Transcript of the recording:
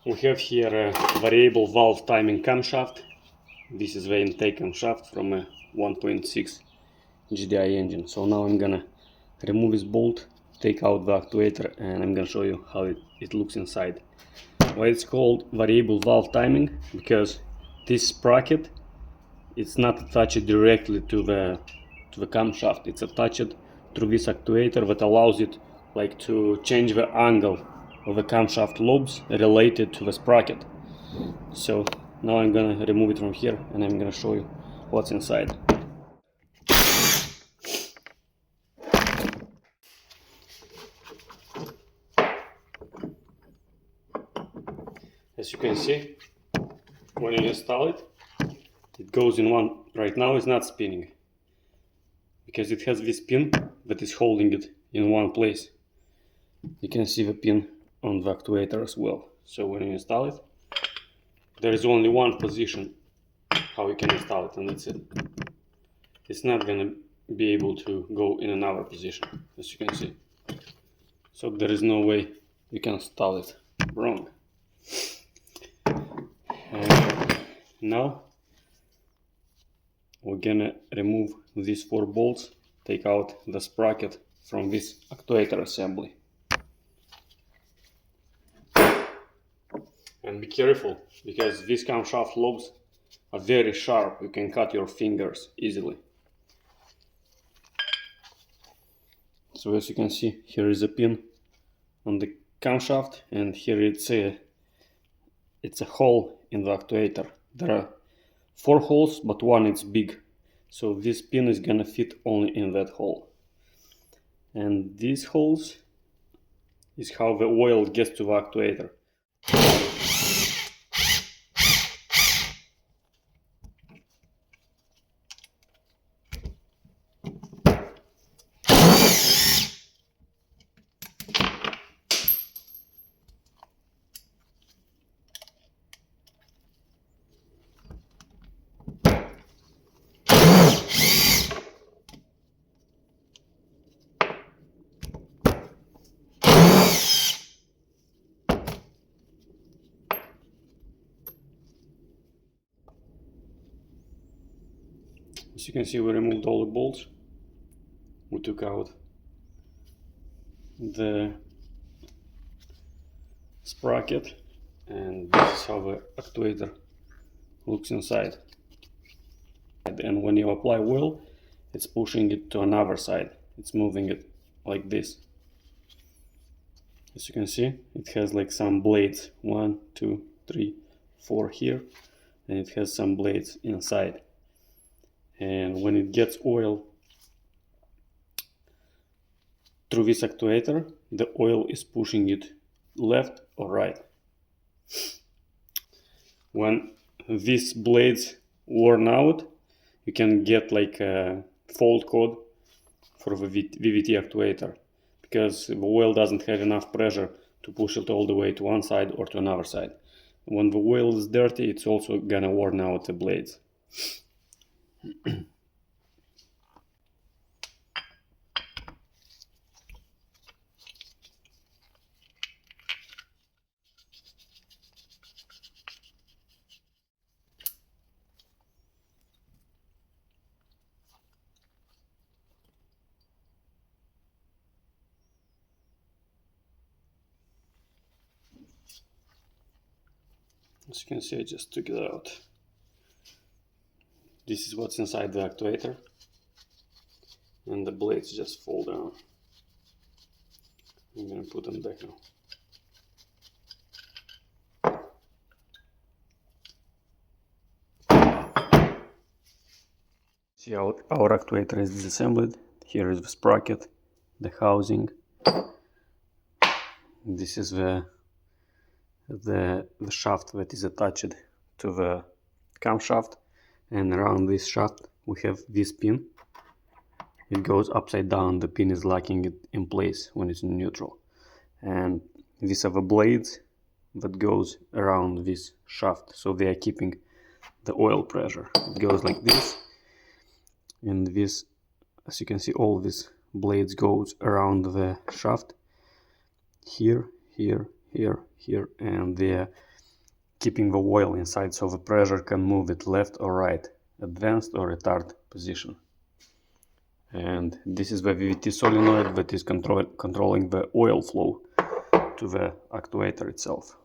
We have here a variable valve timing camshaft. This is the intake camshaft from a 1.6 GDI engine. So now I'm gonna remove this bolt, take out the actuator, and I'm gonna show you how it looks inside. Why it's called variable valve timing? Because this sprocket, it's not attached directly to the camshaft. It's attached through this actuator that allows it like to change the angle of the camshaft lobes related to the sprocket. So now I'm gonna remove it from here and I'm gonna show you what's inside. As you can see, when you install it, it goes in one. Right now it's not spinning because it has this pin that is holding it in one place. You can see the pin on the actuator as well. So when you install it, there is only one position how you can install it, and that's it. It's not gonna be able to go in another position, as you can see. So there is no way you can install it wrong. Now we're gonna remove these 4 bolts, take out the sprocket from this actuator assembly. And be careful, because these camshaft lobes are very sharp. You can cut your fingers easily. So as you can see, here is a pin on the camshaft, and here it's a hole in the actuator. There are 4 holes, but one is big. So this pin is gonna fit only in that hole. And these holes is how the oil gets to the actuator. As you can see, we removed all the bolts. We took out the sprocket, and this is how the actuator looks inside. And when you apply oil, it's pushing it to another side. It's moving it like this. As you can see, it has like some blades, 1, 2, 3, 4 here, and it has some blades inside. And when it gets oil through this actuator, the oil is pushing it left or right. When these blades worn out, you can get like a fault code for the VVT actuator, because the oil doesn't have enough pressure to push it all the way to one side or to another side. When the oil is dirty, it's also gonna worn out the blades. As you can see, I just took it out. This is what's inside the actuator, and the blades just fall down. I'm gonna put them back now. See, our actuator is disassembled. Here is the sprocket, the housing. This is the shaft that is attached to the camshaft, and around this shaft we have this pin. It goes upside down. The pin is locking it in place when it's in neutral. And these are the blades that goes around this shaft, so they are keeping the oil pressure. It goes like this, and this, as you can see, all these blades goes around the shaft, here, here, here, here, and the keeping the oil inside so the pressure can move it left or right, advanced or retard position. And this is the VVT solenoid that is controlling the oil flow to the actuator itself.